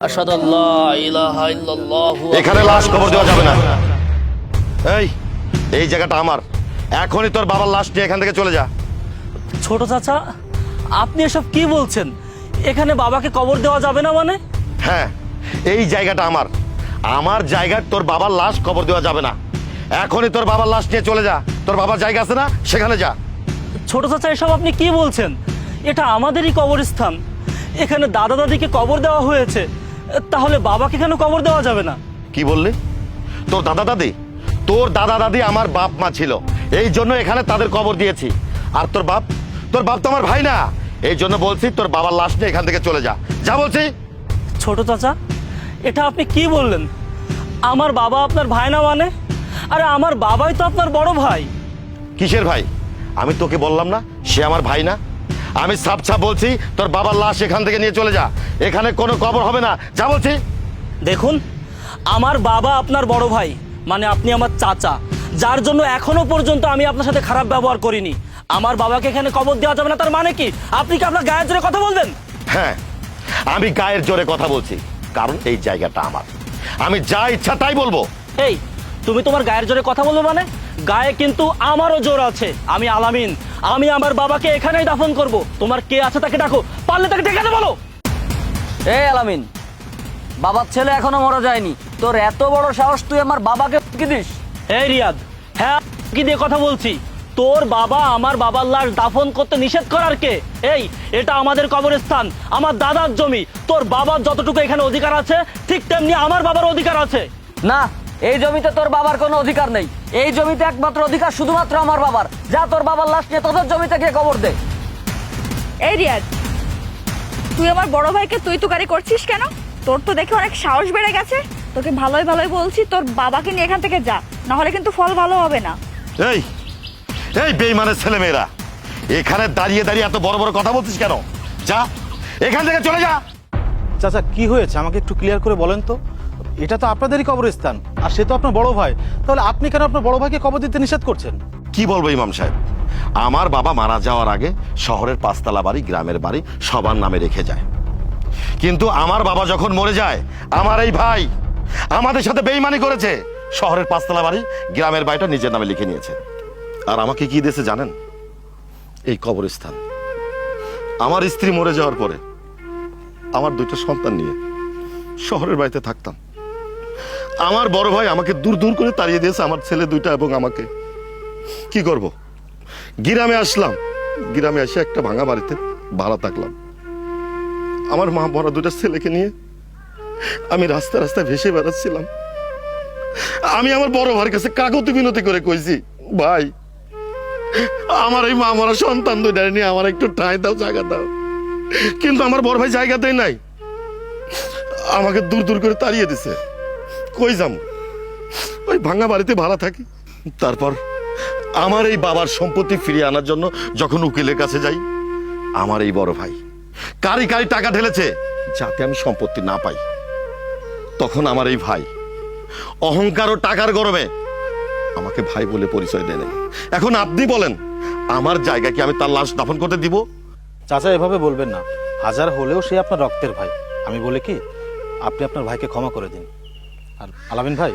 আশহাদু আল্লা ইলাহা ইল্লাল্লাহু এখানে লাশ কবর দেওয়া যাবে না। এই জায়গাটা আমার। এখনই তোর বাবার লাশ নিয়ে এখান থেকে চলে যা। ছোট চাচা, আপনি এসব কি বলছেন? এখানে বাবাকে কবর দেওয়া যাবে না মানে? হ্যাঁ, এই জায়গাটা আমার। আমার জায়গায় তোর বাবার লাশ কবর দেওয়া যাবে না। এখনই তোর বাবার লাশ নিয়ে চলে যা। তোর বাবার জায়গা আছে না, সেখানে যা। ছোট চাচা, এসব আপনি কি বলছেন? এটা আমাদেরই কবরস্থান। এখানে দাদা দাদিকে কবর দেওয়া হয়েছে, তাহলে বাবাকে কেন কবর দেওয়া যাবে না? কি বললি? তোর দাদা দাদি? তোর দাদা দাদি আমার বাপ মা ছিল, এই জন্য এখানে তাদের কবর দিয়েছি। আর তোর বাপ তো আমার ভাই না, এই জন্য বলছি তোর বাবার লাশ নিয়ে এখান থেকে চলে যা। যা বলছি। ছোট চাচা, এটা আপনি কি বললেন? আমার বাবা আপনার ভাই না মানে? আরে আমার বাবাই তো আপনার বড় ভাই। কিসের ভাই? আমি তোকে বললাম না সে আমার ভাই না? আমি সাপ সাপ বলছি তোর বাবার লাশ এখান থেকে নিয়ে চলে যা। এখানে কোনো কবর হবে না। যা বলছি। দেখুন, আমার বাবা আপনার বড় ভাই, মানে আপনি আমার চাচা, যার জন্য এখনো পর্যন্ত আমি আপনার সাথে খারাপ ব্যবহার করিনি। আমার বাবাকে এখানে কবর দেওয়া যাবে না তার মানে কি? আপনি কি আপনার গায়ের জোরে কথা বলবেন? হ্যাঁ, আমি গায়ের জোরে কথা বলছি, কারণ এই জায়গাটা আমার। আমি যা ইচ্ছা তাই বলবো। এই, তুমি তোমার গায়ের জোরে কথা বলবে মানে? গায়ে কিন্তু আমারও জোর আছে। আমি আলামিন, আমি আমার বাবাকে এখানেই দাফন করব। তোমার কে আছে তাকে ডাকো, পারলে তাকে ডেকে আনো বলো। এই আলামিন, বাবার ছেলে এখনো মরা যায়নি, তোর এত বড় সাহস তুই আমার বাবাকে কি দিস? এই রিয়াদ, হ্যাঁ কি দিয়ে কথা বলছি? তোর বাবা আমার বাবার লাশ দাফন করতে নিষেধ করার কে? এই, এটা আমাদের কবরস্থান, আমার দাদার জমি। তোর বাবার যতটুকু এখানে অধিকার আছে, ঠিক তেমনি আমার বাবার অধিকার আছে। না, এই জমিতে তোর বাবার কোনো অধিকার নেই। এই জমিতে একমাত্র অধিকার শুধুমাত্র আমার বাবার। যা তোর বাবার লাশ নিয়ে তোদের জমিতে গিয়ে কবর দে। এই রিয়াদ, তুই আমার বড় ভাইকে তুই তুকারি করছিস কেন? তোর তো দেখে অনেক সাহস বেড়ে গেছে। তোকে ভালোই ভালোই বলছি, তোর বাবাকে নিয়ে এখান থেকে যা, না হলে কিন্তু ফল ভালো হবে না। এই এই বেঈমানের ছেলে মেয়েরা, এখানে দাঁড়িয়ে দাঁড়িয়ে এত বড় বড় কথা বলছিস কেন? যা, এখান থেকে চলে যা। চাচা, কি হয়েছে আমাকে একটু ক্লিয়ার করে বলেন তো। এটা তো আপনাদেরই কবরস্থান, আর সে তো আপনার বড় ভাই। তাহলে আপনি কেন আপনার বড় ভাইকে কবর দিতে নিষেধ করছেন? কি বলবো ইমাম সাহেব, আমার বাবা মারা যাওয়ার আগে শহরের পাঁচতলা বাড়ি, গ্রামের বাড়ি সবার নামে রেখে যায়। কিন্তু আমার বাবা যখন মরে যায়, আমার এই ভাই আমাদের সাথে বেঈমানি করেছে। শহরের পাঁচতলা বাড়ি, গ্রামের বাড়িটা নিজের নামে লিখে নিয়েছে। আর আমাকে কি দিয়েছে জানেন? এই কবরস্থান। আমার স্ত্রী মরে যাওয়ার পরে আমার দুইটা সন্তান নিয়ে শহরের বাড়িতে থাকতাম। আমার বড় ভাই আমাকে দূর দূর করে তাড়িয়ে দিয়েছে, আমার ছেলে দুইটা এবং আমাকে। কি করব? গ্রামে আসলাম। গ্রামে এসে একটা ভাঙা বাড়িতে ভাড়া থাকলাম। আমার মা বড় দুটা ছেলেকে নিয়ে আমি রাস্তায় রাস্তায় ভেসে বেড়াচ্ছিলাম। আমি আমার বড় ভাইয়ের কাছে কাকুতি মিনতি করে কইছি, ভাই আমার এই মা মরা সন্তান দুইটা নিয়ে আমার একটু ঠাঁই দাও, জায়গা দাও। কিন্তু আমার বড় ভাই জায়গাতেই নাই, আমাকে দূর দূর করে তাড়িয়ে দিছে। কই যাম? ওই ভাঙা বাড়িতে ভাড়া থাকি। তারপর আমার এই বাবার সম্পত্তি ফিরিয়ে আনার জন্য যখন উকিলের কাছে যাই, আমার এই বড় ভাই কারি কারি টাকা ঢেলেছে যাতে আমি সম্পত্তি না পাই। তখন আমার এই ভাই অহংকার ও টাকার গরমে আমাকে ভাই বলে পরিচয় দেয় নাই। এখন আপনি বলেন, আমার জায়গা কি আমি তার লাশ দাফন করতে দিব? চাচা, এভাবে বলবেন না। হাজার হলেও সে আপনার রক্তের ভাই। আমি বলি কি, আপনি আপনার ভাইকে ক্ষমা করে দিন। আর আলামিন ভাই,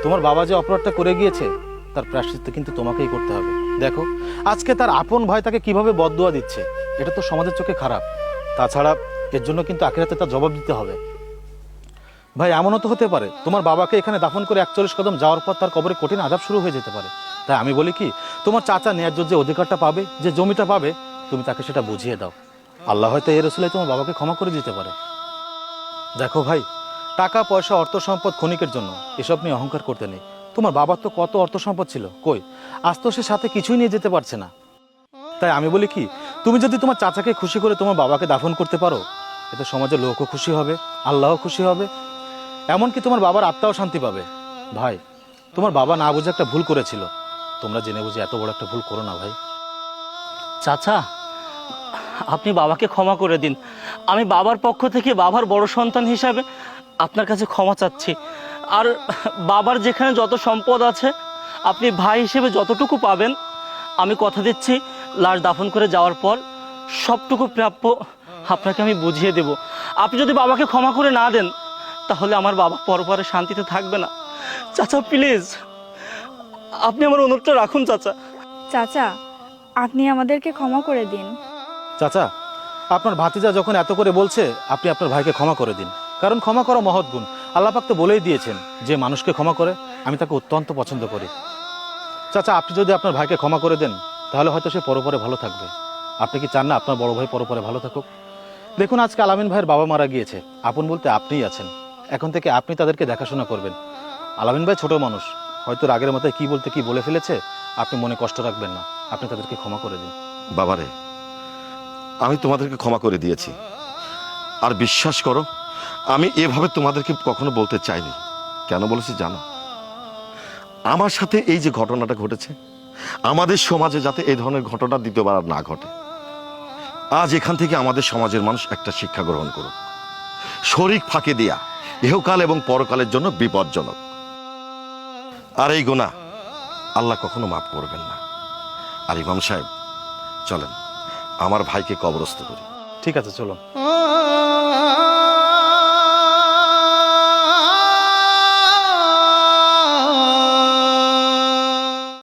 তোমার বাবা যে অপরাধটা করে গিয়েছে, তার প্রায়শ্চিত্ত কিন্তু তোমাকেই করতে হবে। দেখো, আজকে তার আপন ভাই তাকে কিভাবে বদদুয়া দিচ্ছে, এটা তো সমাজের চোখে খারাপ। তাছাড়া এর জন্য কিন্তু আখিরাতে তার জবাব দিতে হবে। ভাই, এমনও তো হতে পারে তোমার বাবাকে এখানে দাফন করে 41 কদম যাওয়ার পর তার কবরে কঠিন আযাব শুরু হয়ে যেতে পারে। তাই আমি বলি কি, তোমার চাচা ন্যায্য যে অধিকারটা পাবে, যে জমিটা পাবে, তুমি তাকে সেটা বুঝিয়ে দাও। আল্লাহ হয়তো এর রসুলাই তোমার বাবাকে ক্ষমা করে দিতে পারে। দেখো ভাই, টাকা পয়সা অর্থ সম্পদ ক্ষণিকের জন্য, এসব নিয়ে অহংকার করতে নেই। তোমার বাবার তো কত অর্থ সম্পদ ছিল, কই আজ তো সে সাথে কিছুই নিয়ে যেতে পারছে না। তাই আমি বলি কি, তুমি যদি তোমার চাচাকে খুশি করে তোমার বাবাকে দাফন করতে পারো, এতে সমাজের লোকও খুশি হবে, আল্লাহও খুশি হবে, এমনকি তোমার বাবার আত্মাও শান্তি পাবে। ভাই, তোমার বাবা না বুঝে একটা ভুল করেছিল, তোমরা জেনে বুঝে এত বড় একটা ভুল করো না ভাই। চাচা, আপনি বাবাকে ক্ষমা করে দিন। আমি বাবার পক্ষ থেকে, বাবার বড় সন্তান হিসাবে আপনার কাছে ক্ষমা চাচ্ছি। আর বাবার যেখানে যত সম্পদ আছে, আপনি ভাই হিসেবে যতটুকু পাবেন, আমি কথা দিচ্ছি লাশ দাফন করে যাওয়ার পর সবটুকু প্রাপ্য আপনাকে আমি বুঝিয়ে দেব। আপনি যদি বাবাকে ক্ষমা করে না দেন তাহলে আমার বাবা পরপরে শান্তিতে থাকবে না। চাচা প্লিজ, আপনি আমার অনুরোধটা রাখুন চাচা। চাচা, আপনি আমাদেরকে ক্ষমা করে দিন। চাচা, আপনার ভাতিজা যখন এত করে বলছে, আপনি আপনার ভাইকে ক্ষমা করে দিন। কারণ ক্ষমা করা মহৎ গুণ। আল্লাহ পাক তো বলেই দিয়েছেন যে মানুষকে ক্ষমা করে আমি তাকে অত্যন্ত পছন্দ করি। চাচা, আপনি যদি আপনার ভাইকে ক্ষমা করে দেন তাহলে হয়তো সে পরপরে ভালো থাকবে। আপনি কি চান না আপনার বড় ভাই পরপরে ভালো থাকুক? দেখুন, আজকে আলামিন ভাইয়ের বাবা মারা গিয়েছে, আপন বলতে আপনিই আছেন। এখন থেকে আপনি তাদেরকে দেখাশোনা করবেন। আলামিন ভাই ছোট মানুষ, হয়তো রাগের মাথায় কি বলতে কি বলে ফেলেছে, আপনি মনে কষ্ট রাখবেন না, আপনি তাদেরকে ক্ষমা করে দিন। বাবারে, আমি তোমাদেরকে ক্ষমা করে দিয়েছি। আর বিশ্বাস করো, আমি এভাবে তোমাদেরকে কখনো বলতে চাইনি। কেন বলেছি জানো? আমার সাথে এই যে ঘটনাটা ঘটেছে, আমাদের সমাজে যাতে এই ধরনের ঘটনা দ্বিতীয়বার আর না ঘটে। আজ এখান থেকে আমাদের সমাজের মানুষ একটা শিক্ষা গ্রহণ করুক। শরীক ফাঁকে দেয়া ইহকাল এবং পরকালের জন্য বিপজ্জনক। আর এই গুনাহ আল্লাহ কখনো মাফ করবেন না। আর ইমাম সাহেব, চলেন আমার ভাইকে কবরস্থ করি। ঠিক আছে, চলুন।